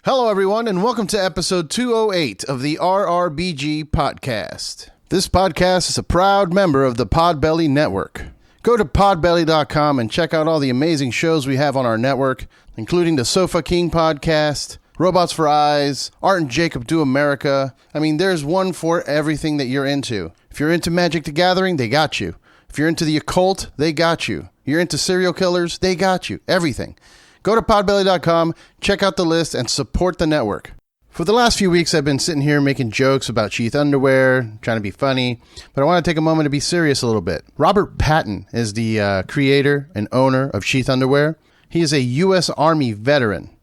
Hello, everyone, and welcome to episode 208 of the RRBG podcast. This podcast is a proud member of the Podbelly Network. Go to podbelly.com and check out all the amazing shows we have on our network, including the Sofa King podcast, Robots for Eyes, Art and Jacob Do America. I mean, there's one for everything that you're into. If you're into Magic the Gathering, they got you. If you're into the occult, they got you. You're into serial killers, they got you. Everything. Go to podbelly.com, check out the list, and support the network. For the last few weeks, I've been sitting here making jokes about Sheath Underwear, trying to be funny, but I want to take a moment to be serious a little bit. Robert Patton is the creator and owner of Sheath Underwear. He is a U.S. Army veteran,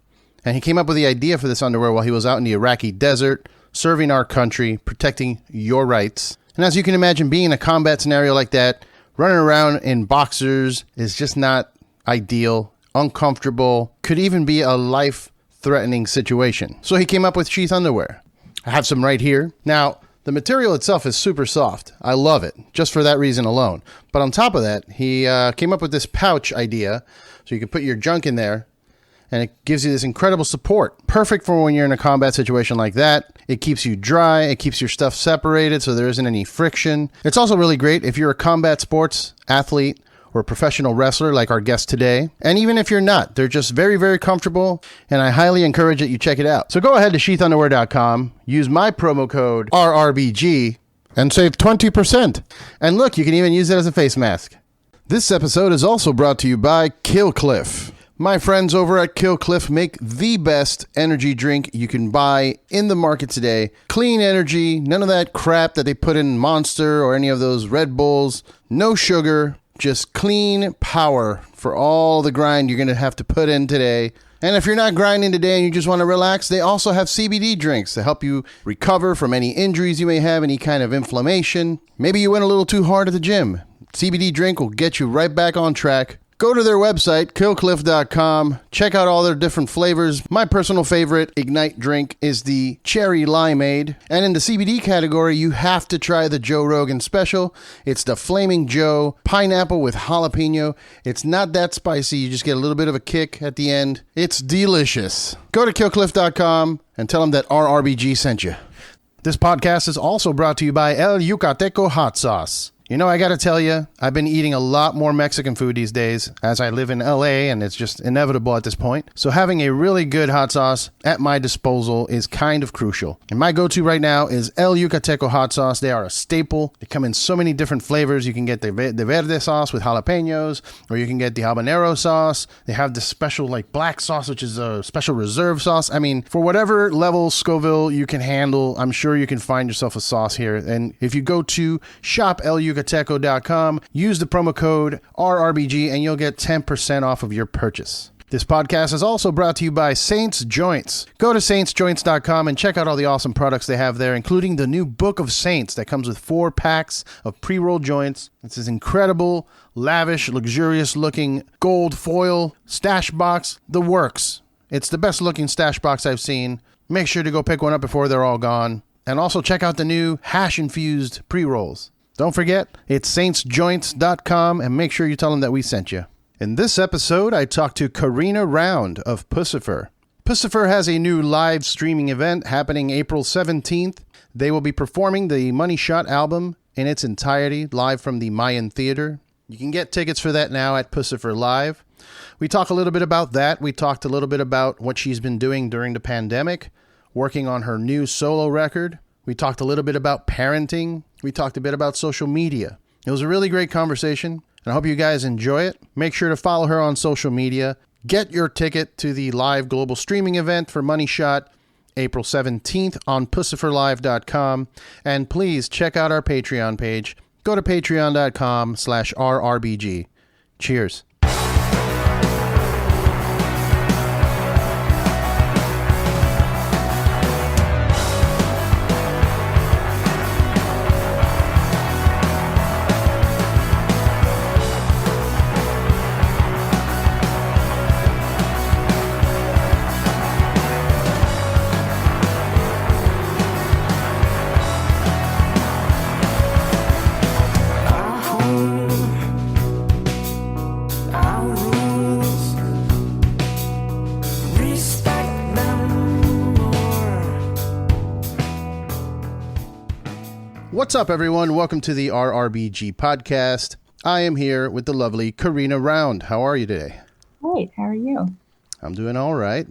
and he came up with the idea for this underwear while he was out in the Iraqi desert, serving our country, protecting your rights. And as you can imagine, being in a combat scenario like that, running around in boxers is just not ideal. Uncomfortable, could even be a life-threatening situation. So he came up with Sheath Underwear. I have some right here. Now, the material itself is super soft. I love it, just for that reason alone. But on top of that, he came up with this pouch idea, so you can put your junk in there, and it gives you this incredible support. Perfect for when you're in a combat situation like that. It keeps you dry, it keeps your stuff separated, so there isn't any friction. It's also really great if you're a combat sports athlete, or a professional wrestler like our guest today. And even if you're not, they're just very, very comfortable, and I highly encourage that you check it out. So go ahead to sheathunderwear.com, use my promo code RRBG, and save 20%. And look, you can even use it as a face mask. This episode is also brought to you by Killcliff. My friends over at Killcliff make the best energy drink you can buy in the market today. Clean energy, none of that crap that they put in Monster or any of those Red Bulls. No sugar. Just clean power for all the grind you're going to have to put in today. And if you're not grinding today and you just want to relax, they also have CBD drinks to help you recover from any injuries you may have, any kind of inflammation. Maybe you went a little too hard at the gym. CBD drink will get you right back on track. Go to their website, killcliff.com. Check out all their different flavors. My personal favorite Ignite drink is the Cherry Limeade. And in the CBD category, you have to try the Joe Rogan Special. It's the Flaming Joe Pineapple with Jalapeno. It's not that spicy. You just get a little bit of a kick at the end. It's delicious. Go to killcliff.com and tell them that RRBG sent you. This podcast is also brought to you by El Yucateco Hot Sauce. You know, I got to tell you, I've been eating a lot more Mexican food these days as I live in LA, and it's just inevitable at this point. So having a really good hot sauce at my disposal is kind of crucial. And my go-to right now is El Yucateco hot sauce. They are a staple. They come in so many different flavors. You can get the verde sauce with jalapenos, or you can get the habanero sauce. They have this special like black sauce, which is a special reserve sauce. I mean, for whatever level Scoville you can handle, I'm sure you can find yourself a sauce here. And if you go to shop El Yucateco, Yucateco.com, use the promo code RRBG and you'll get 10% off of your purchase. This podcast is also brought to you by Saints Joints. Go to saintsjoints.com and check out all the awesome products they have there, including the new Book of Saints that comes with 4 packs of pre-rolled joints. It's this incredible, lavish, luxurious-looking gold foil stash box. The works. It's the best-looking stash box I've seen. Make sure to go pick one up before they're all gone. And also check out the new hash-infused pre-rolls. Don't forget, it's saintsjoints.com, and make sure you tell them that we sent you. In this episode, I talked to Carina Round of Puscifer. Puscifer has a new live streaming event happening April 17th. They will be performing the Money Shot album in its entirety, live from the Mayan Theater. You can get tickets for that now at Puscifer Live. We talk a little bit about that. We talked a little bit about what she's been doing during the pandemic, working on her new solo record. We talked a little bit about parenting. We talked a bit about social media. It was a really great conversation, and I hope you guys enjoy it. Make sure to follow her on social media. Get your ticket to the live global streaming event for Money Shot, April 17th on pusciferlive.com. And please check out our Patreon page. Go to patreon.com/RRBG. Cheers. What's up, everyone? Welcome to the RRBG podcast. I am here with the lovely Carina Round. How are you today? Great. How are you? I'm doing all right.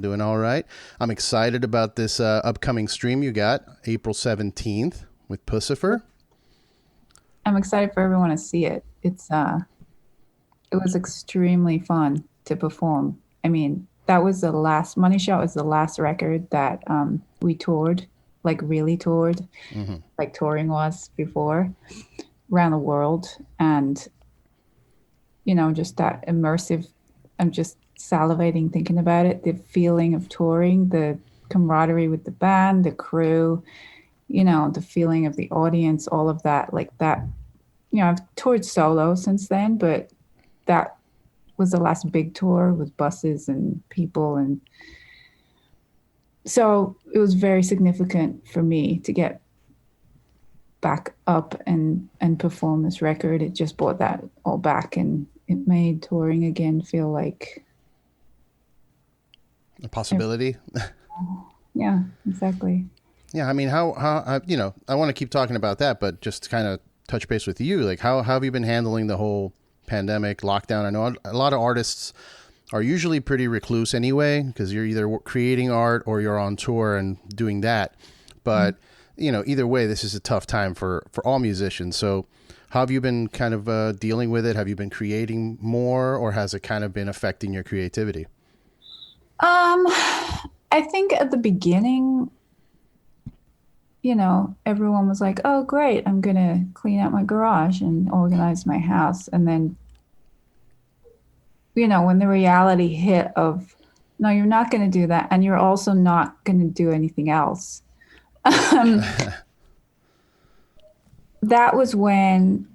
I'm excited about this upcoming stream you got, April 17th with Puscifer. I'm excited for everyone to see it. It was extremely fun to perform. I mean, that was the last, Money Shot was the last record that we toured, like really toured, like touring was before, around the world. And, you know, just that immersive, I'm just salivating thinking about it, the feeling of touring, the camaraderie with the band, the crew, you know, the feeling of the audience, all of that, like that. You know, I've toured solo since then, but that was the last big tour with buses and people. And so it was very significant for me to get back up and perform this record. It just brought that all back, and it made touring again feel like A possibility. Yeah, exactly. Yeah, I mean, how you know, I want to keep talking about that, but just to kind of touch base with you, like how have you been handling the whole pandemic lockdown? I know a lot of artists are usually pretty recluse anyway, because you're either creating art or you're on tour and doing that. But, you know, either way, this is a tough time for all musicians. So how have you been kind of dealing with it? Have you been creating more, or has it kind of been affecting your creativity? I think at the beginning, you know, everyone was like, oh, great, I'm going to clean out my garage and organize my house. And then, you know, when the reality hit of, no, you're not going to do that. And you're also not going to do anything else. That was when,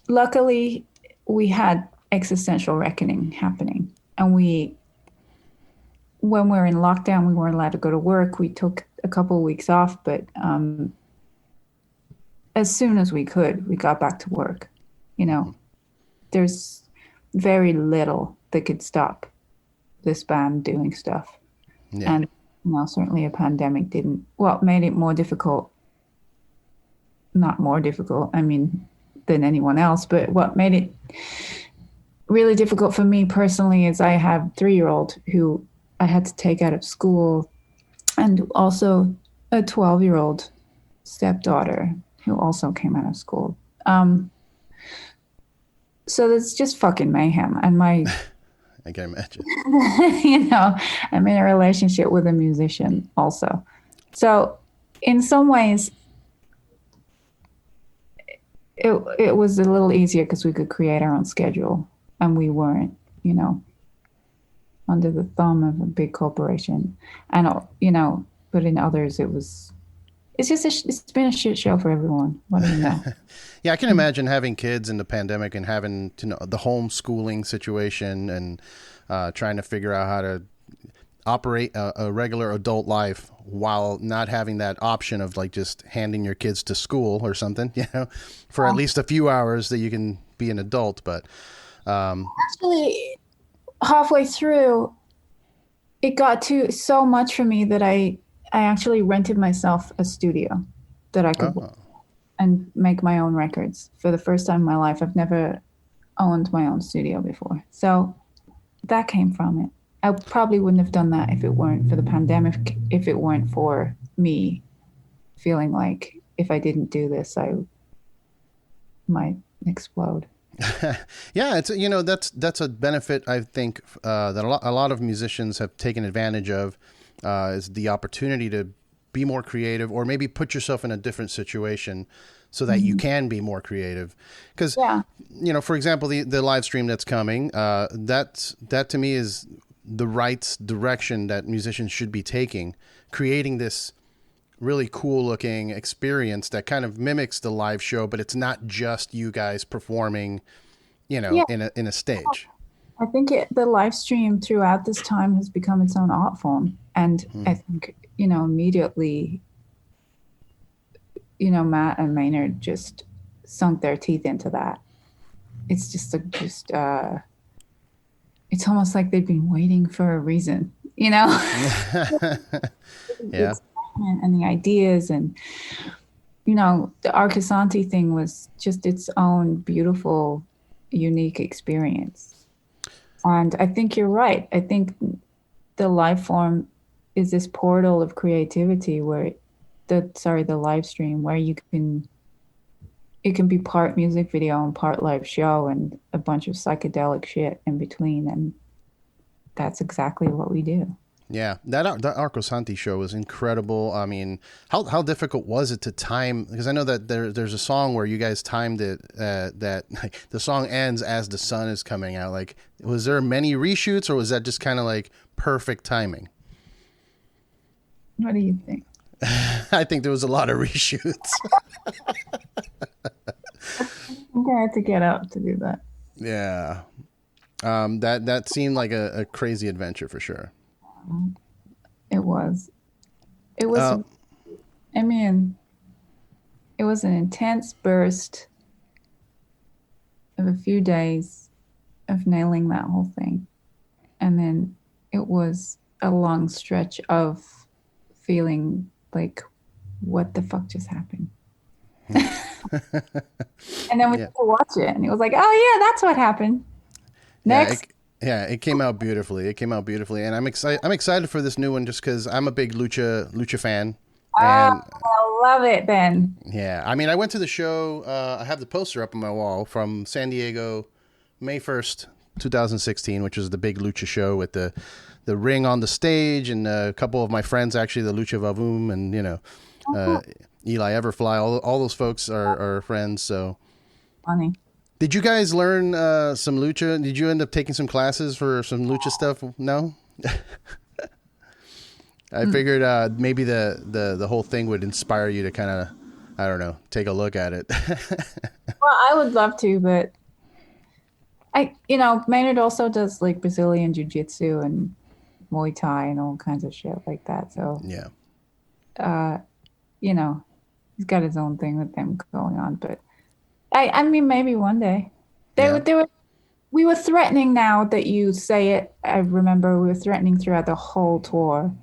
luckily, we had existential reckoning happening. And when we were in lockdown, we weren't allowed to go to work. We took a couple of weeks off, but as soon as we could, we got back to work. You know, there's very little that could stop this band doing stuff. Yeah. And, you know, certainly a pandemic made it more difficult. Not more difficult, I mean, than anyone else, but what made it really difficult for me personally is I have a 3-year-old who I had to take out of school, and also a 12-year-old stepdaughter who also came out of school. So it's just fucking mayhem. And I can imagine. You know, I'm in a relationship with a musician also. So in some ways, it was a little easier because we could create our own schedule, and we weren't, you know, under the thumb of a big corporation. And, you know, but in others, it's been a shit show for everyone. What do you know? Yeah, I can imagine having kids in the pandemic and having to know the homeschooling situation and trying to figure out how to operate a regular adult life while not having that option of like just handing your kids to school or something, you know, for at least a few hours that you can be an adult. But actually, halfway through, it got to so much for me that I actually rented myself a studio that I could work and make my own records. For the first time in my life, I've never owned my own studio before. So that came from it. I probably wouldn't have done that if it weren't for the pandemic, if it weren't for me feeling like if I didn't do this, I might explode. Yeah, it's, you know, that's a benefit I think that a lot of musicians have taken advantage of, is the opportunity to be more creative, or maybe put yourself in a different situation so that you can be more creative. Because, you know, for example, the live stream that's coming, that to me is the right direction that musicians should be taking, creating this really cool looking experience that kind of mimics the live show, but it's not just you guys performing, you know, in a stage. I think the live stream throughout this time has become its own art form. And I think, you know, immediately, you know, Matt and Maynard just sunk their teeth into that. It's just it's almost like they've been waiting for a reason, you know? Yeah. And the ideas, and you know, the Arcosanti thing was just its own beautiful, unique experience. And I think you're right. I think the live form is this portal of creativity where the live stream where it can be part music video and part live show and a bunch of psychedelic shit in between. And that's exactly what we do. Yeah, that Arco Santi show was incredible. I mean, how difficult was it to time? Because I know that there's a song where you guys timed it that like, the song ends as the sun is coming out. Like, was there many reshoots, or was that just kind of like perfect timing? What do you think? I think there was a lot of reshoots. I'm gonna have to get up to do that. Yeah, that seemed like a crazy adventure for sure. It was. It was. I mean, it was an intense burst of a few days of nailing that whole thing, and then it was a long stretch of feeling like, what the fuck just happened? And then we had to watch it, and it was like, oh yeah, that's what happened. Next. Yeah, it came out beautifully. And I'm excited for this new one just because I'm a big lucha fan. And I love it then. Yeah, I mean, I went to the show. I have the poster up on my wall from San Diego, May 1st, 2016, which is the big lucha show with the ring on the stage, and a couple of my friends, actually, the Lucha Vavoom, and Eli Everfly. All those folks are friends. So funny. Did you guys learn some lucha? Did you end up taking some classes for some lucha stuff? No? I figured maybe the whole thing would inspire you to kind of, I don't know, take a look at it. Well, I would love to, but Maynard also does like Brazilian jiu-jitsu and Muay Thai and all kinds of shit like that. So, yeah. He's got his own thing with them going on, but I mean, maybe one day. We were threatening, now that you say it, I remember we were threatening throughout the whole tour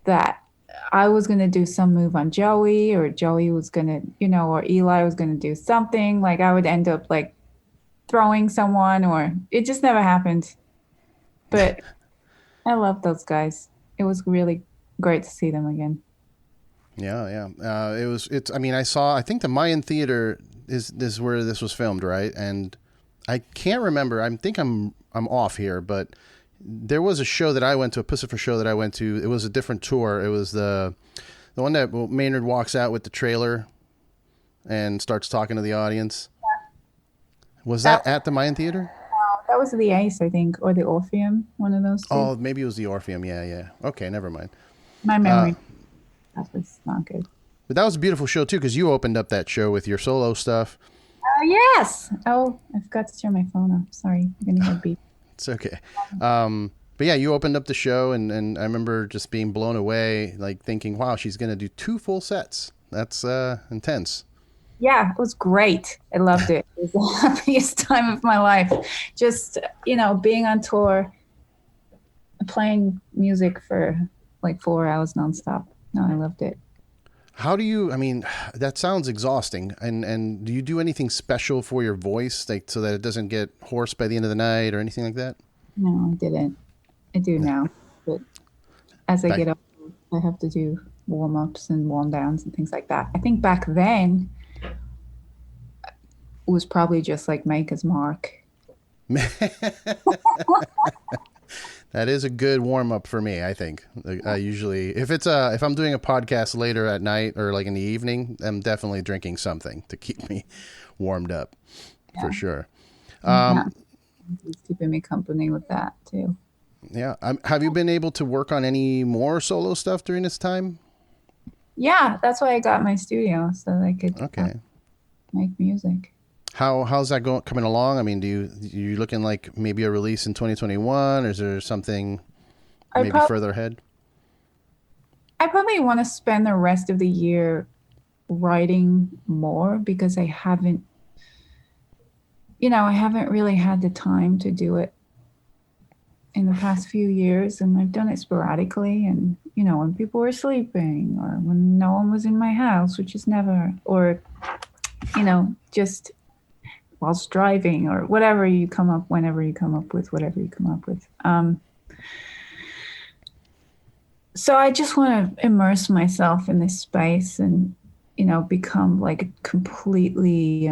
that I was going to do some move on Joey, or Joey was going to, or Eli was going to do something. Like I would end up like throwing someone, or it just never happened. But I love those guys. It was really great to see them again. Yeah. I think the Mayan Theater is where this was filmed, right? And I can't remember. I think I'm off here, but there was a show that I went to, a Puscifer show that I went to. It was a different tour. It was the one that Maynard walks out with the trailer and starts talking to the audience. Was that at the Mayan Theater? That was the Ace, I think, or the Orpheum, one of those two. Oh, maybe it was the Orpheum. Yeah. Okay, never mind. My memory. That was not good. But that was a beautiful show, too, because you opened up that show with your solo stuff. Oh, yes. Oh, I forgot to turn my phone off. Sorry. I'm going to hear a beep. It's okay. But yeah, you opened up the show, and I remember just being blown away, like thinking, wow, she's going to do 2 full sets. That's intense. Yeah, it was great. I loved it. It was the happiest time of my life. Just, being on tour, playing music for like 4 hours nonstop. No, I loved it. How do you, that sounds exhausting. And do you do anything special for your voice, like so that it doesn't get hoarse by the end of the night or anything like that? No, I didn't. I do now. But as I get older, I have to do warm-ups and warm-downs and things like that. I think back then, it was probably just like Maker's Mark. That is a good warm up for me, I think. I usually, if I'm doing a podcast later at night or like in the evening, I'm definitely drinking something to keep me warmed up, for sure. He's keeping me company with that too. Yeah. Have you been able to work on any more solo stuff during this time? Yeah, that's why I got my studio, so that I could make music. How's that coming along? You looking like maybe a release in 2021, or is there something further ahead? I probably want to spend the rest of the year writing more because I haven't really had the time to do it in the past few years, and I've done it sporadically. And when people were sleeping, or when no one was in my house, which is never, or just whilst driving, or whatever you come up, whenever you come up with whatever you come up with. So I just want to immerse myself in this space and become like completely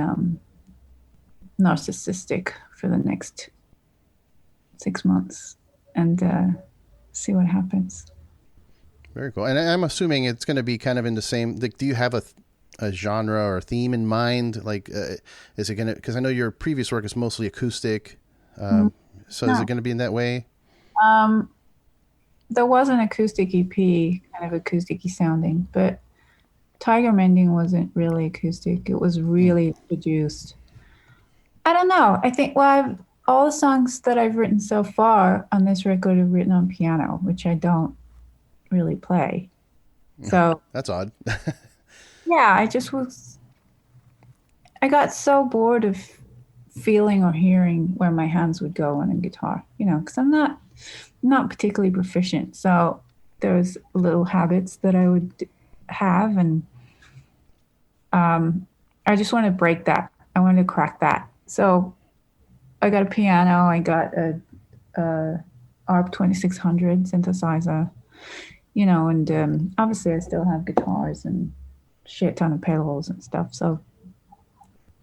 narcissistic for the next 6 months and see what happens. Very cool. And I'm assuming it's going to be kind of in the same, like, do you have a genre or a theme in mind? Like, is it going to, because I know your previous work is mostly acoustic. So is it going to be in that way? There was an acoustic EP, kind of acoustic-y sounding, but Tiger Mending wasn't really acoustic. It was really produced. I don't know. I think, all the songs that I've written so far on this record are written on piano, which I don't really play. So that's odd. Yeah, I got so bored of feeling or hearing where my hands would go on a guitar, because I'm not particularly proficient. So there's little habits that I would have, and I just want to break that. I want to crack that. So I got a piano. I got a ARP 2600 synthesizer, and obviously I still have guitars and shit ton of pedals and stuff. So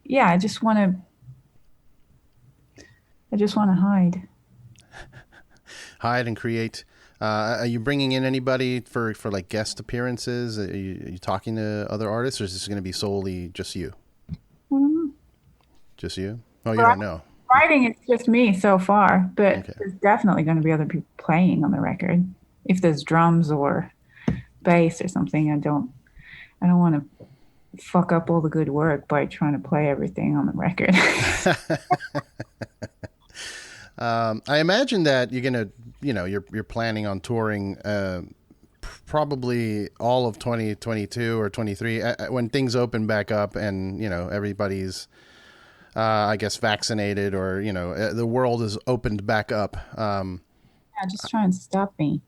yeah, I just want to hide and create. Are you bringing in anybody for like guest appearances? Are you talking to other artists, or is this going to be solely just you? Mm-hmm. Just you? Oh, you don't know. Writing, it's just me so far, but Okay. There's definitely going to be other people playing on the record. If there's drums or bass or something, I don't want to fuck up all the good work by trying to play everything on the record. I imagine that you're gonna, you're planning on touring probably all of 2022 or 23 when things open back up and everybody's I guess vaccinated, or the world is opened back up. Yeah, just try and stop me.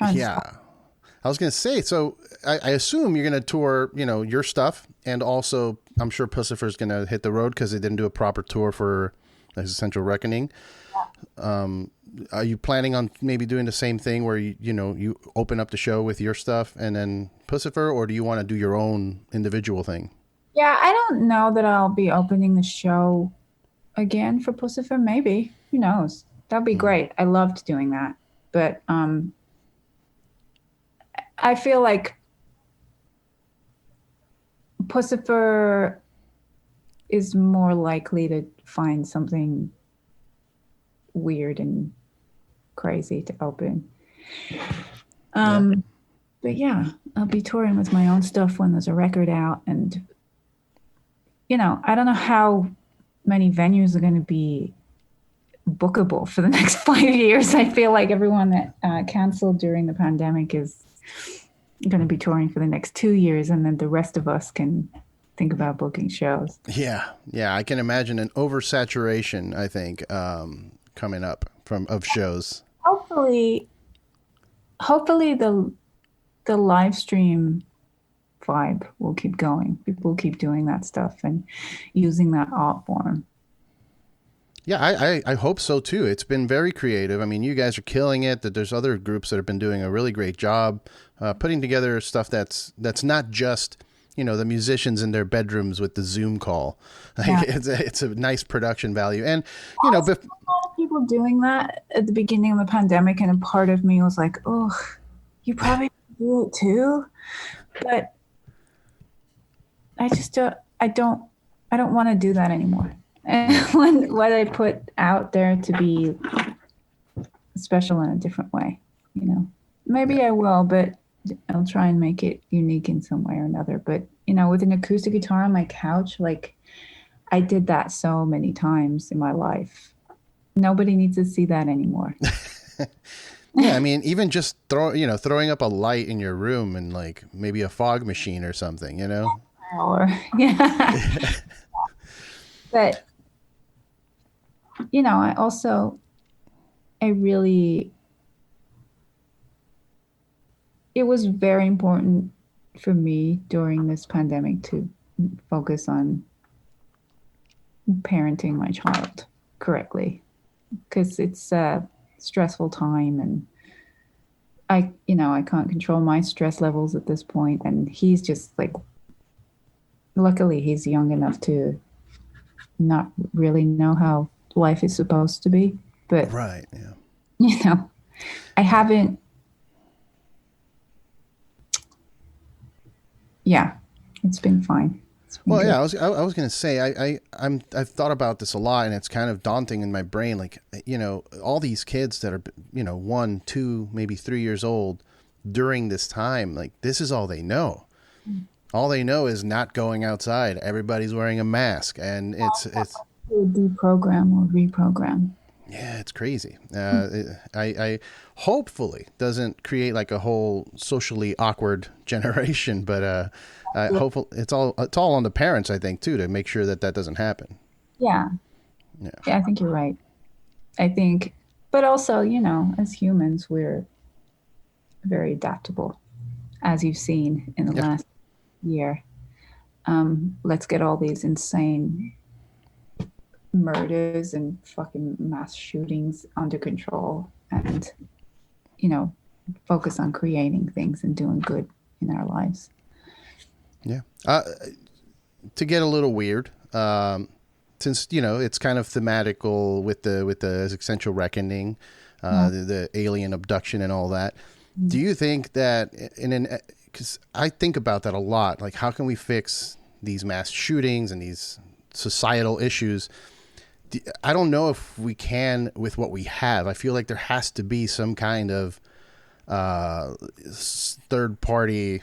I was gonna say, so I assume you're gonna tour your stuff, and also I'm sure Puscifer's gonna hit the road because they didn't do a proper tour for Essential Reckoning. Are you planning on maybe doing the same thing where you open up the show with your stuff and then Puscifer, or do you want to do your own individual thing? Yeah, I don't know that I'll be opening the show again for Puscifer. Maybe. Who knows? That'd be great. I loved doing that. But I feel like Puscifer is more likely to find something weird and crazy to open. But yeah, I'll be touring with my own stuff when there's a record out, and I don't know how many venues are going to be bookable for the next 5 years. I feel like everyone that canceled during the pandemic is going to be touring for the next 2 years, and then the rest of us can think about booking shows. Yeah, I can imagine an oversaturation, I think, coming up of shows. Hopefully the live stream vibe will keep going. People will keep doing that stuff and using that art form. Yeah, I hope so too. It's been very creative. I mean, you guys are killing it. That there's other groups that have been doing a really great job putting together stuff that's not just the musicians in their bedrooms with the Zoom call. Like, it's a nice production value, and a lot of people doing that at the beginning of the pandemic, and a part of me was like, oh, you probably do it too, but I just I don't want to do that anymore. And what I put out there to be special in a different way, maybe I will, but I'll try and make it unique in some way or another. But with an acoustic guitar on my couch, like, I did that so many times in my life. Nobody needs to see that anymore. Yeah, I mean, even just throwing up a light in your room and like maybe a fog machine or something, Or but I also I really, it was very important for me during this pandemic to focus on parenting my child correctly, because it's a stressful time, and I can't control my stress levels at this point, and he's just like, luckily he's young enough to not really know how life is supposed to be, but Right. Yeah. you know, I haven't. Yeah, it's been fine. It's been Well, good. yeah, I was gonna say I've thought about this a lot, and it's kind of daunting in my brain. Like, all these kids that are 1, 2, maybe 3 years old during this time, like this is all they know. All they know is not going outside. Everybody's wearing a mask, and it's Deprogram or reprogram. yeah, it's crazy. I hopefully doesn't create like a whole socially awkward generation, but I hope it's all on the parents, I think, too, to make sure that doesn't happen. Yeah. Yeah. Yeah, I think you're right. I think, but also, as humans, we're very adaptable, as you've seen in the Yeah. last year. Let's get all these insane murders and fucking mass shootings under control, and, focus on creating things and doing good in our lives. Yeah. To get a little weird, since it's kind of thematical with the existential reckoning, the alien abduction and all that. Do you think that because I think about that a lot, like how can we fix these mass shootings and these societal issues? I don't know if we can with what we have. I feel like there has to be some kind of third party,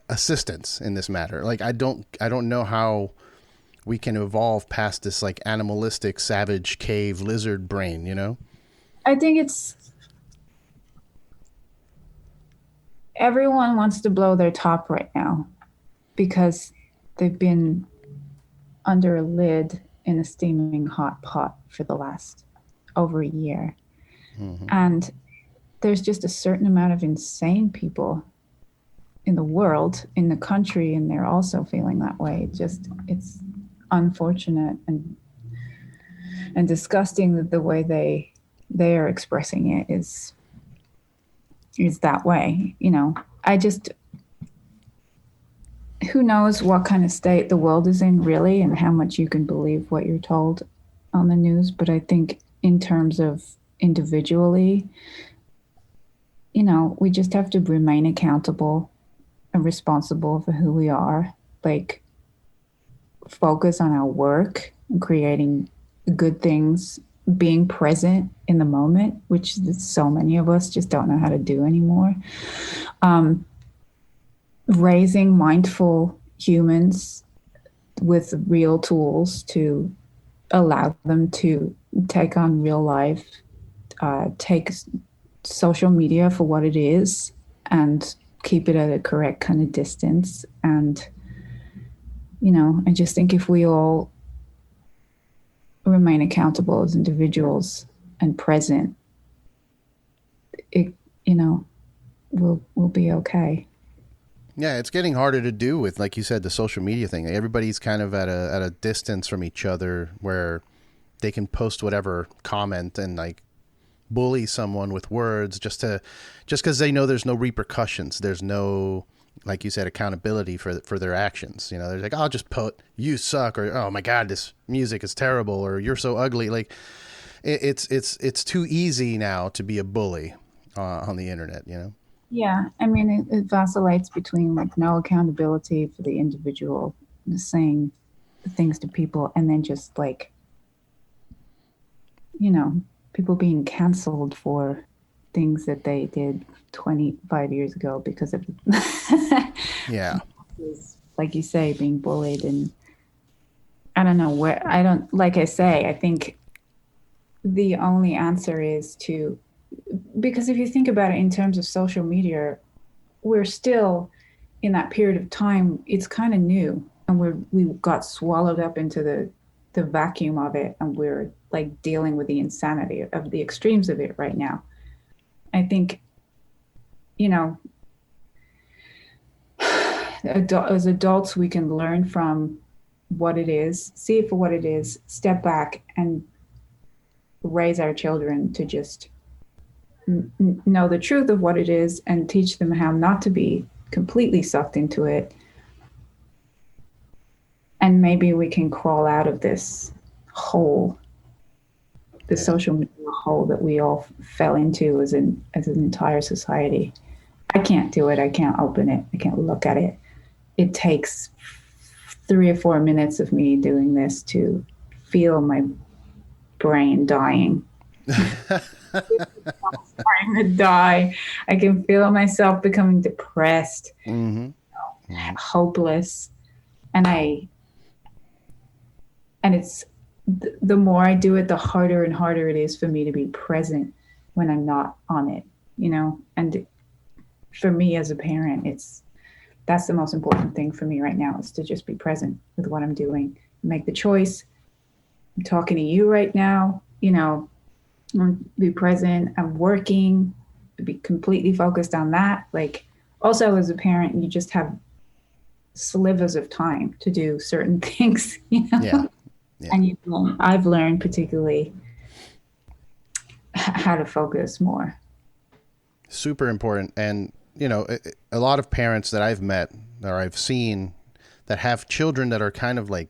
assistance in this matter. Like I don't know how we can evolve past this like animalistic savage cave lizard brain. I think everyone wants to blow their top right now because they've been under a lid in a steaming hot pot for the last over a year. Mm-hmm. And there's just a certain amount of insane people in the world, in the country, and they're also feeling that way. It's unfortunate and disgusting that the way they are expressing it is that way. Who knows what kind of state the world is in really, and how much you can believe what you're told on the news. But I think in terms of individually, we just have to remain accountable and responsible for who we are. Like, focus on our work and creating good things, being present in the moment, which so many of us just don't know how to do anymore. Raising mindful humans with real tools to allow them to take on real life, take social media for what it is, and keep it at a correct kind of distance. And, I just think if we all remain accountable as individuals and present, we'll be okay. Yeah, it's getting harder to do with, like you said, the social media thing. Everybody's kind of at a distance from each other where they can post whatever comment and like bully someone with words just because they know there's no repercussions. There's no, like you said, accountability for their actions. They're like, I'll just put "you suck" or "oh my god, this music is terrible" or "you're so ugly." Like it's too easy now to be a bully on the internet. Yeah, I mean, it vacillates between like no accountability for the individual, just saying things to people, and then just like, people being canceled for things that they did 25 years ago because of, Yeah, like you say, being bullied. And I don't know where, like I say, I think the only answer is to, because if you think about it in terms of social media, we're still in that period of time. It's kind of new, and we got swallowed up into the vacuum of it, and we're like dealing with the insanity of the extremes of it right now. I think, you know, as adults, we can learn from what it is, see it for what it is, step back and raise our children to just know the truth of what it is and teach them how not to be completely sucked into it. And maybe we can crawl out of this hole, the social media hole that we all fell into as an entire society. I can't do it. I can't open it. I can't look at it. It takes 3 or 4 minutes of me doing this to feel my brain dying. Starting to die. I can feel myself becoming depressed, hopeless, and it's the more I do it, the harder and harder it is for me to be present when I'm not on it, you know. And for me as a parent, that's the most important thing for me right now, is to just be present with what I'm doing, make the choice. I'm talking to you right now, you know, be present. I'm working, be completely focused on that. Like, also as a parent, you just have slivers of time to do certain things, you know. Yeah. And I've learned particularly how to focus more. Super important. And, you know, a lot of parents that I've met or I've seen that have children that are kind of like,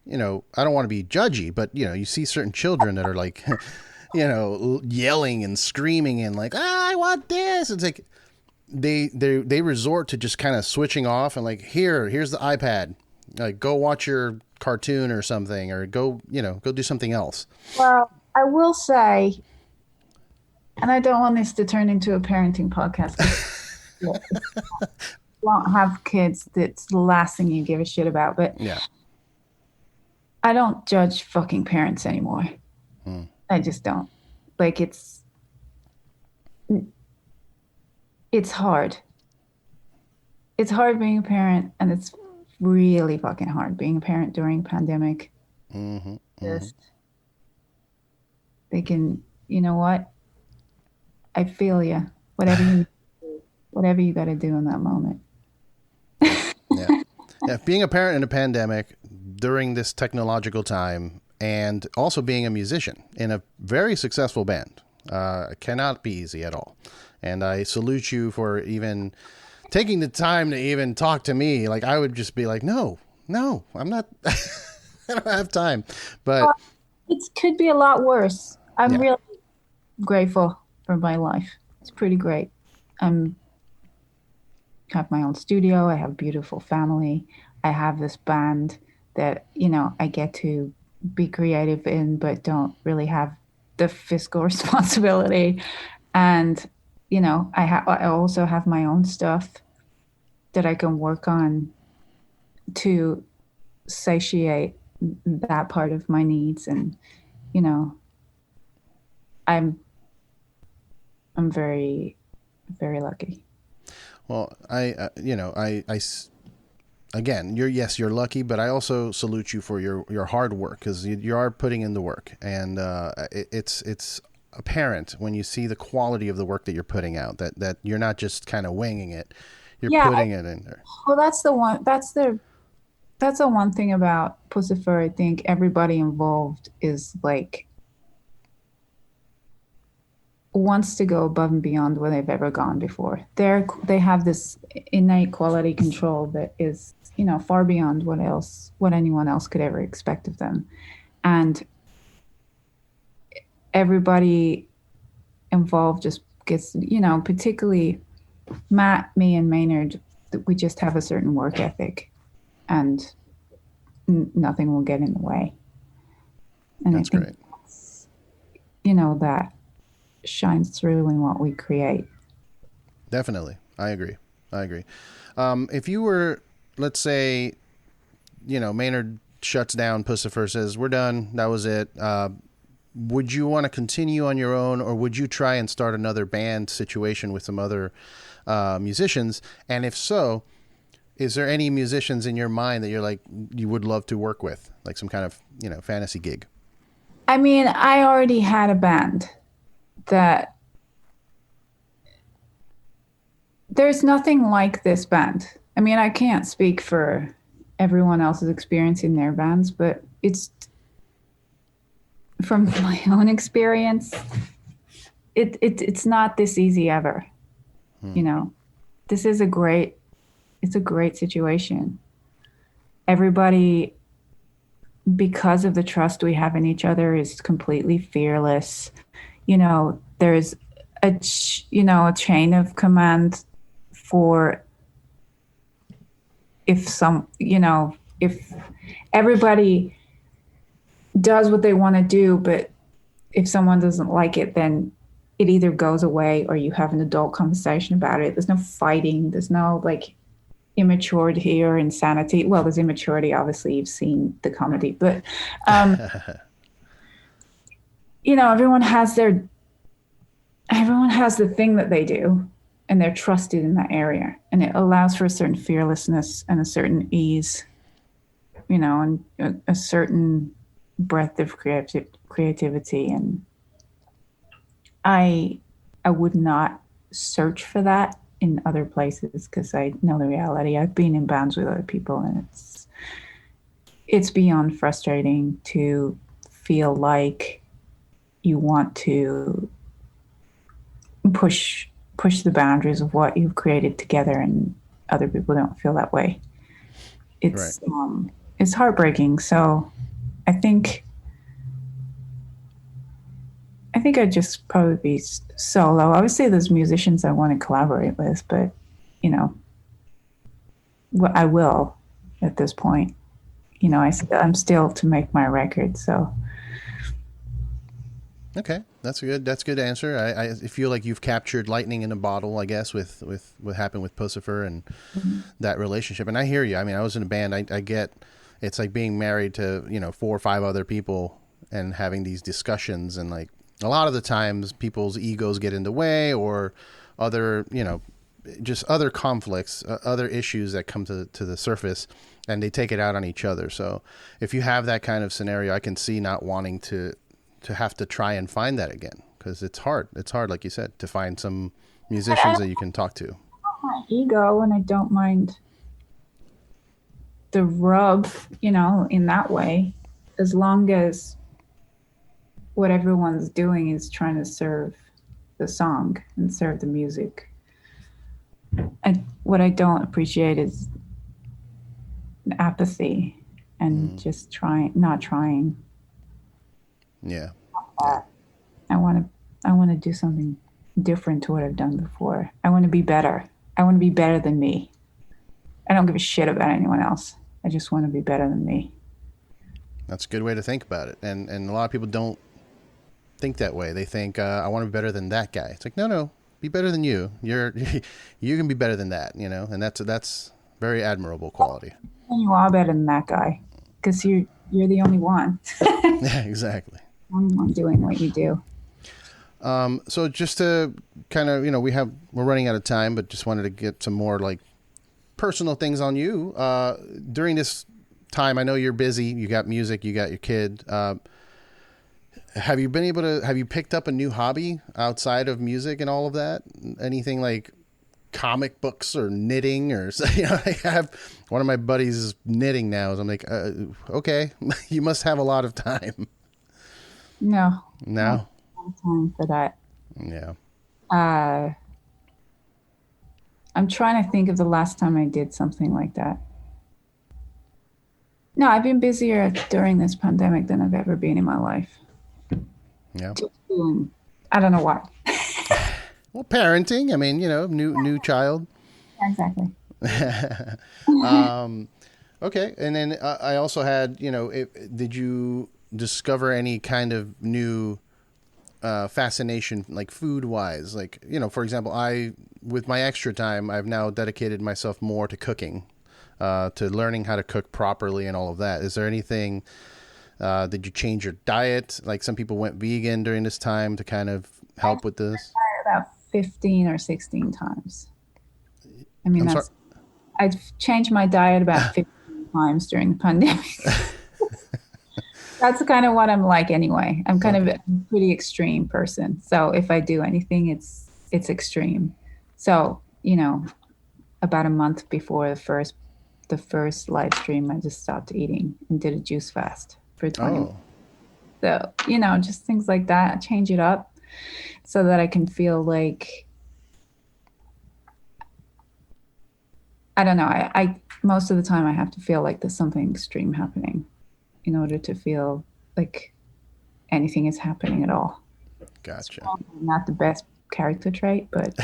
you know, I don't want to be judgy, but, you know, you see certain children that are like, you know, yelling and screaming and like, I want this. It's like they resort to just kind of switching off and like, here's the iPad. Like, go watch your cartoon or something, or go do something else. Well, I will say, and I don't want this to turn into a parenting podcast. Won't have kids. That's the last thing you give a shit about. But yeah, I don't judge fucking parents anymore. I just don't. Like, it's hard. It's hard being a parent, and it's really fucking hard being a parent during pandemic. Just thinking, you know what? I feel you. Whatever you got to do in that moment. Yeah. Being a parent in a pandemic during this technological time, and also being a musician in a very successful band, cannot be easy at all. And I salute you for even taking the time to even talk to me. Like, I would just be like, no, I'm not, I don't have time. But it could be a lot worse. I'm really grateful for my life. It's pretty great. I have my own studio. I have a beautiful family. I have this band that, you know, I get to be creative in, but don't really have the fiscal responsibility. And, you know, I also have my own stuff that I can work on to satiate that part of my needs. And, you know, I'm very, very lucky. Well, again, you're lucky, but I also salute you for your hard work, because you are putting in the work, and it's apparent when you see the quality of the work that you're putting out, that you're not just kind of winging it, you're putting it in there. Well, that's the one thing about Puscifer. I think everybody involved is like wants to go above and beyond where they've ever gone before. They have this innate quality control that is, you know, far beyond what anyone else could ever expect of them. And everybody involved just gets, you know, particularly Matt, me, and Maynard, we just have a certain work ethic, and nothing will get in the way. And that's great. You know, that shines through in what we create. Definitely. I agree. If you were, let's say, you know, Maynard shuts down, Puscifer says, we're done, that was it. Would you want to continue on your own, or would you try and start another band situation with some other musicians? And if so, is there any musicians in your mind that you're like, you would love to work with, like some kind of, you know, fantasy gig? I mean, I already had a band that there's nothing like this band. I mean, I can't speak for everyone else's experience in their bands, but it's from my own experience, it's not this easy ever. You know, this is it's a great situation. Everybody, because of the trust we have in each other, is completely fearless. You know, there's a chain of command for if everybody does what they want to do, but if someone doesn't like it, then it either goes away or you have an adult conversation about it. There's no fighting. There's no like immaturity or insanity. Well, there's immaturity. Obviously, you've seen the comedy, but everyone has the thing that they do, and they're trusted in that area, and it allows for a certain fearlessness and a certain ease, and a certain breadth of creativity. And I would not search for that in other places because I know the reality. I've been in bands with other people, and it's beyond frustrating to feel like you want to push the boundaries of what you've created together, and other people don't feel that way. It's right. It's heartbreaking. So I think I'd just probably be solo. Obviously, there's musicians I want to collaborate with, but I will at this point. I'm still to make my record. So okay, that's a good answer. I feel like you've captured lightning in a bottle, I guess, with what happened with Puscifer and that relationship. And I hear you. I mean, I was in a band. I get it's like being married to 4 or 5 other people and having these discussions, and like a lot of the times people's egos get in the way, or other just other conflicts, other issues that come to the surface, and they take it out on each other. So if you have that kind of scenario, I can see not wanting to have to try and find that again, because it's hard. It's hard, like you said, to find some musicians that you can talk to. I don't mind ego, and I don't mind the rub, in that way, as long as what everyone's doing is trying to serve the song and serve the music. And what I don't appreciate is apathy and just not trying. Yeah. I want to do something different to what I've done before. I want to be better. I want to be better than me. I don't give a shit about anyone else. I just want to be better than me. That's a good way to think about it. And a lot of people don't think that way. They think, I want to be better than that guy. It's like, no, be better than you. You can be better than that, and that's very admirable quality. And you are better than that guy, because you're the only one. Yeah, exactly. Only one doing what you do. So just to kind of, we're running out of time, but just wanted to get some more like personal things on you. During this time, I know you're busy. You got music, you got your kid. Have you picked up a new hobby outside of music and all of that? Anything like comic books or knitting, or I have one of my buddies knitting now. So I'm like, okay, you must have a lot of time. No. No time for that. Yeah. I'm trying to think of the last time I did something like that. No, I've been busier during this pandemic than I've ever been in my life. Yeah. I don't know why. Well, parenting. I mean, new child. Exactly. Okay, and then I also had, did you discover any kind of new fascination, like food wise? Like, for example, with my extra time, I've now dedicated myself more to cooking, to learning how to cook properly and all of that. Is there anything? Did you change your diet? Like some people went vegan during this time to kind of help with this. About 15 or 16 times. I mean, I've changed my diet about 15 times during the pandemic. That's kind of what I'm like anyway. I'm kind of Okay. a pretty extreme person. So if I do anything, it's extreme. So, about a month before the first live stream, I just stopped eating and did a juice fast for 20 minutes. Oh, So, just things like that, change it up so that I can feel like, I don't know, I most of the time I have to feel like there's something extreme happening in order to feel like anything is happening at all. It's gotcha. probably not the best character trait, but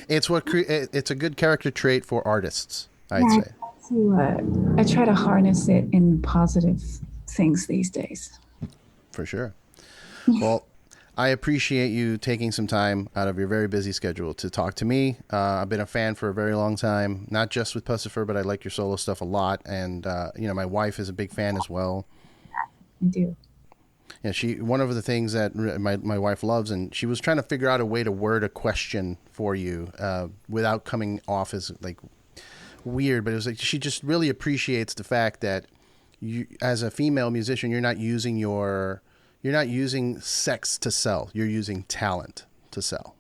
It's a good character trait for artists, I'd yeah, say. I try to harness it in positive things these days. For sure. Well, I appreciate you taking some time out of your very busy schedule to talk to me. I've been a fan for a very long time, not just with Puscifer, but I like your solo stuff a lot. And, my wife is a big fan as well. I do. Yeah, one of the things that my wife loves, and she was trying to figure out a way to word a question for you without coming off as like weird, but it was like she just really appreciates the fact that you, as a female musician, you're not using sex to sell. You're using talent to sell,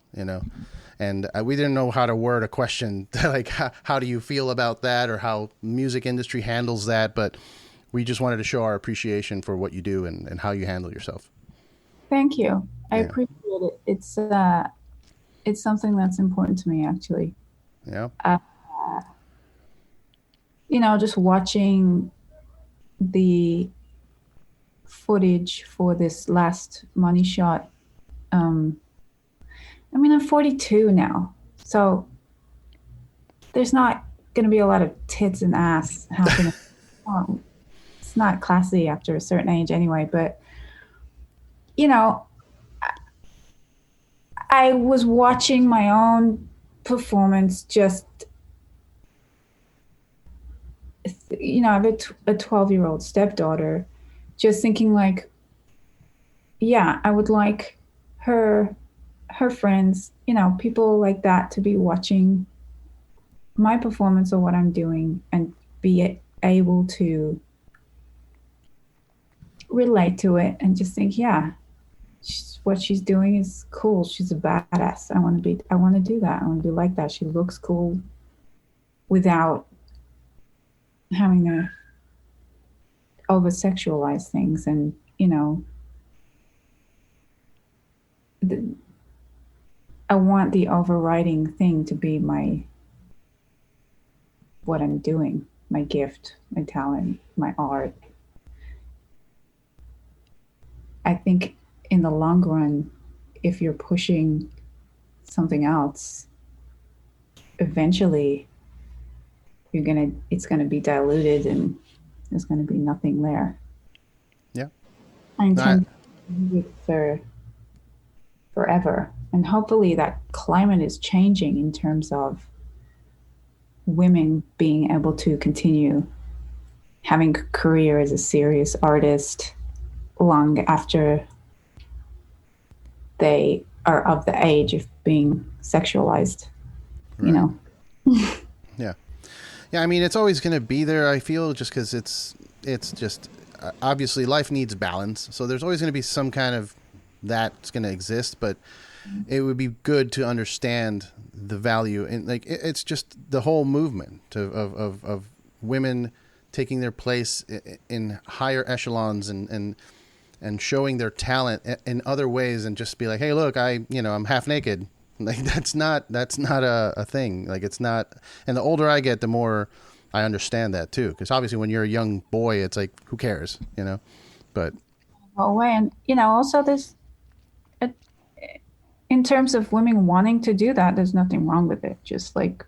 And we didn't know how to word a question like how do you feel about that or how music industry handles that, but we just wanted to show our appreciation for what you do and how you handle yourself. Thank you. I Yeah. appreciate it. It's something that's important to me, actually. Yeah. Just watching the footage for this last money shot. I'm 42 now, so there's not going to be a lot of tits and ass happening. It's not classy after a certain age anyway, but I was watching my own performance just, I have a 12-year-old stepdaughter, just thinking like, yeah, I would like her friends, people like that to be watching my performance or what I'm doing and be able to relate to it and just think, yeah, what she's doing is cool. She's a badass. I want to do that. I want to be like that. She looks cool without having to over sexualize things. And, I want the overriding thing to be what I'm doing, my gift, my talent, my art. I think in the long run, if you're pushing something else, eventually it's gonna be diluted and there's gonna be nothing there. Yeah. I intend to do it for forever. And hopefully that climate is changing in terms of women being able to continue having a career as a serious artist long after they are of the age of being sexualized, Right. Yeah. Yeah. I mean, it's always going to be there. I feel just because it's just obviously life needs balance. So there's always going to be some kind of that's going to exist, but it would be good to understand the value and like it's just the whole movement of women taking their place in higher echelons and showing their talent in other ways and just be like, hey, look, I'm half naked. Like that's not a thing. Like it's not. And the older I get, the more I understand that too. Because obviously when you're a young boy, it's like, who cares, but away. And also there's in terms of women wanting to do that, there's nothing wrong with it. Just like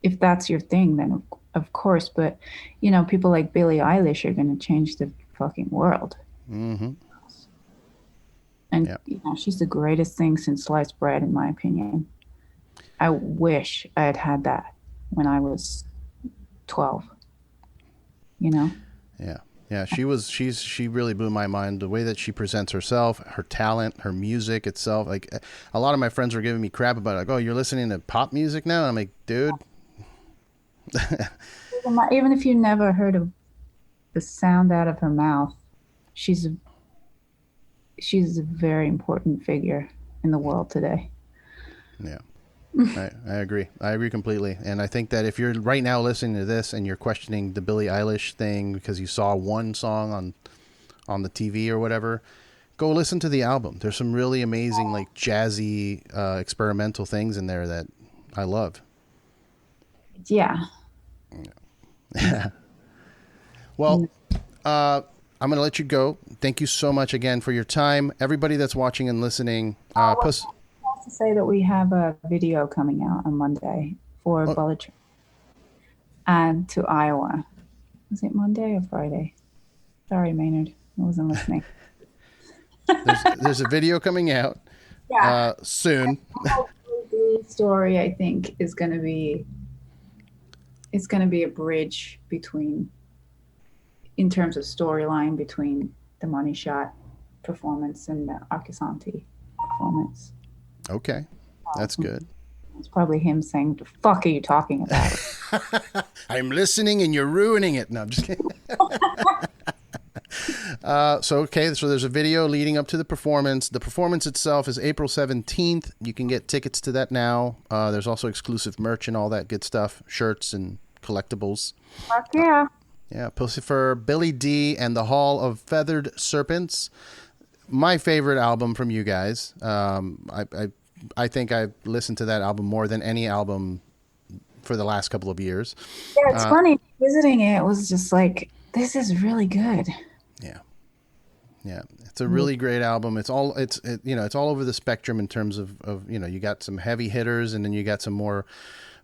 if that's your thing, then of course. But people like Billie Eilish are going to change the fucking world. mm-hmm. And Yeah. she's the greatest thing since sliced bread, in my opinion. I wish I had had that when I was 12. Yeah. Yeah, she really blew my mind. The way that she presents herself, her talent, her music itself. Like a lot of my friends were giving me crap about it. Like, oh, you're listening to pop music now? And I'm like, dude. Even if you never heard of the sound out of her mouth. She's a very important figure in the world today. Yeah. I agree. I agree completely. And I think that if you're right now listening to this and you're questioning the Billie Eilish thing because you saw one song on the TV or whatever, go listen to the album. There's some really amazing, like jazzy, experimental things in there that I love. Yeah. Well, I'm going to let you go. Thank you so much again for your time. Everybody that's watching and listening, To say that we have a video coming out on Monday for Bullet Train and to Iowa. Was it Monday or Friday? Sorry, Maynard. I wasn't listening. there's a video coming out soon. The story, I think, is going to be a bridge between, in terms of storyline, between the Money Shot performance and the Arcasanti performance. Okay, that's good. It's probably him saying, "What the fuck are you talking about?" I'm listening and you're ruining it. No, I'm just kidding. So there's a video leading up to the performance. The performance itself is April 17th. You can get tickets to that now. There's also exclusive merch and all that good stuff, shirts and collectibles. Fuck yeah. Yeah, Puscifer, Billy D, and the Hall of Feathered Serpents. My favorite album from you guys. I think I've listened to that album more than any album for the last couple of years. Yeah, it's funny. Visiting it was just like, this is really good. Yeah, it's a really great album. It's all over the spectrum in terms of you got some heavy hitters and then you got some more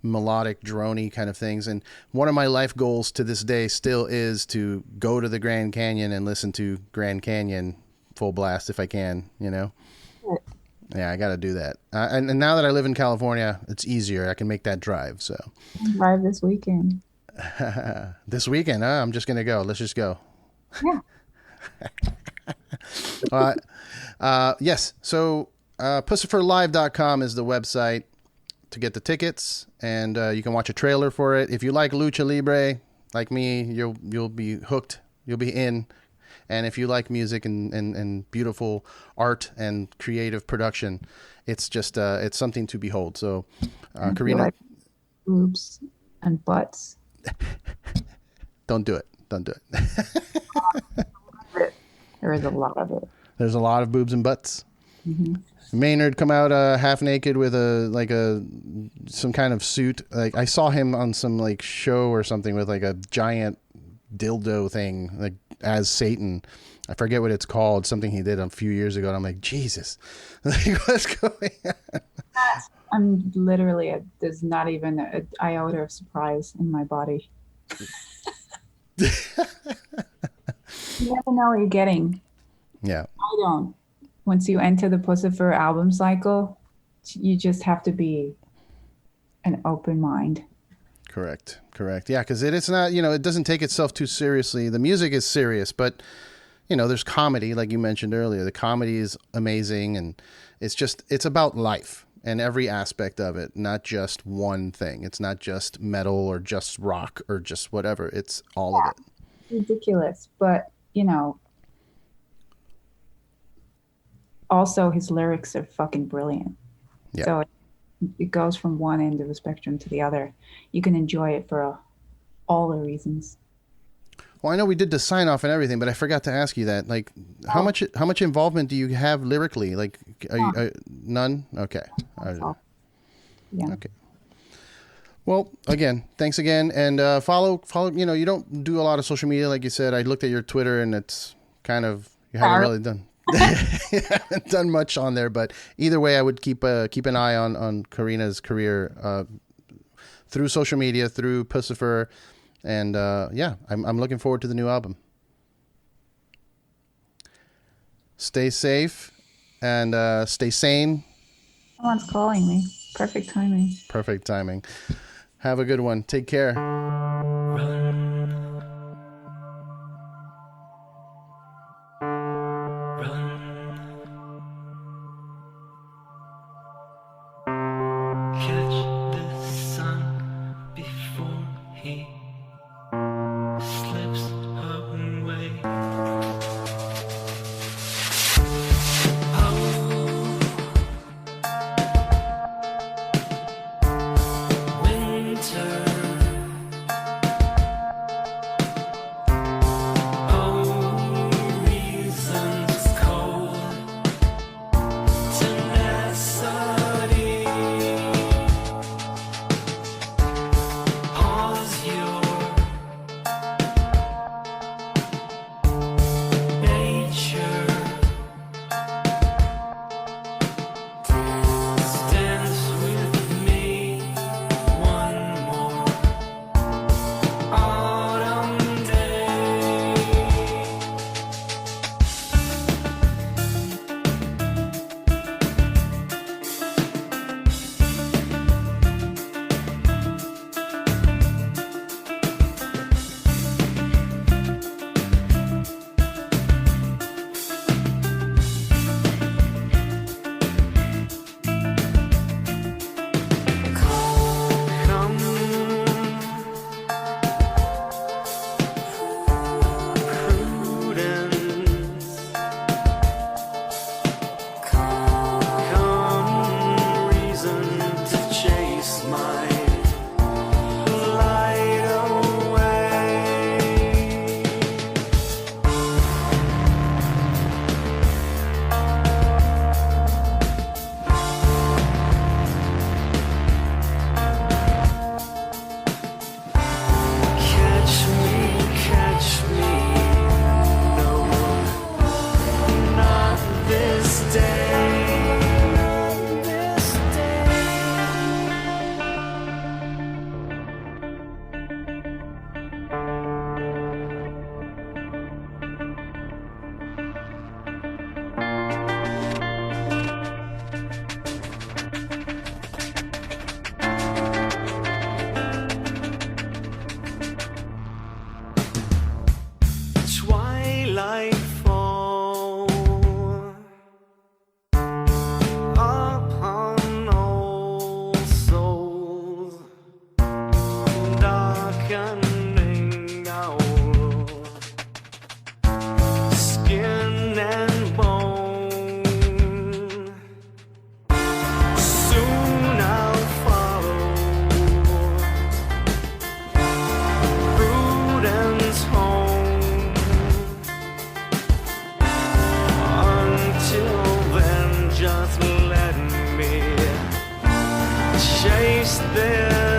melodic, droney kind of things. And one of my life goals to this day still is to go to the Grand Canyon and listen to Grand Canyon full blast if I can, Yeah, I got to do that. And now that I live in California, it's easier. I can make that drive. So drive this weekend. This weekend, I'm just going to go. Let's just go. Yeah. Yes. So Pusciferlive.com is the website to get the tickets, and you can watch a trailer for it. If you like Lucha Libre, like me, you'll be hooked. You'll be in. And if you like music and beautiful art and creative production, it's just it's something to behold. So, Carina, like boobs and butts. Don't do it. There is a lot of it. There's a lot of boobs and butts. Mm-hmm. Maynard come out half naked with some kind of suit. Like I saw him on some like show or something with like a giant dildo thing, like as Satan. I forget what it's called. Something he did a few years ago. And I'm like, Jesus, like, what's going on? I'm literally there's not even an iota of surprise in my body. You never know what you're getting. Yeah. I don't. Once you enter the Puscifer album cycle, you just have to be an open mind. Correct. Yeah, because it's not, it doesn't take itself too seriously. The music is serious, but, there's comedy, like you mentioned earlier. The comedy is amazing, and it's about life and every aspect of it, not just one thing. It's not just metal or just rock or just whatever. It's all of it. Ridiculous, but, also his lyrics are fucking brilliant. Yeah. So it goes from one end of the spectrum to the other. You can enjoy it for all the reasons. Well, I know we did the sign off and everything, but I forgot to ask you that. Like, how much involvement do you have lyrically? Like, are you none? Okay. Yeah. Okay. Well, again, thanks again, and follow. You don't do a lot of social media, like you said. I looked at your Twitter, and it's kind of you haven't really done. You haven't done much on there, but either way, I would keep an eye on Carina's career through social media, through Puscifer, and I'm looking forward to the new album. Stay safe and stay sane. Someone's calling me. Perfect timing. Have a good one. Take care. Slips her just then.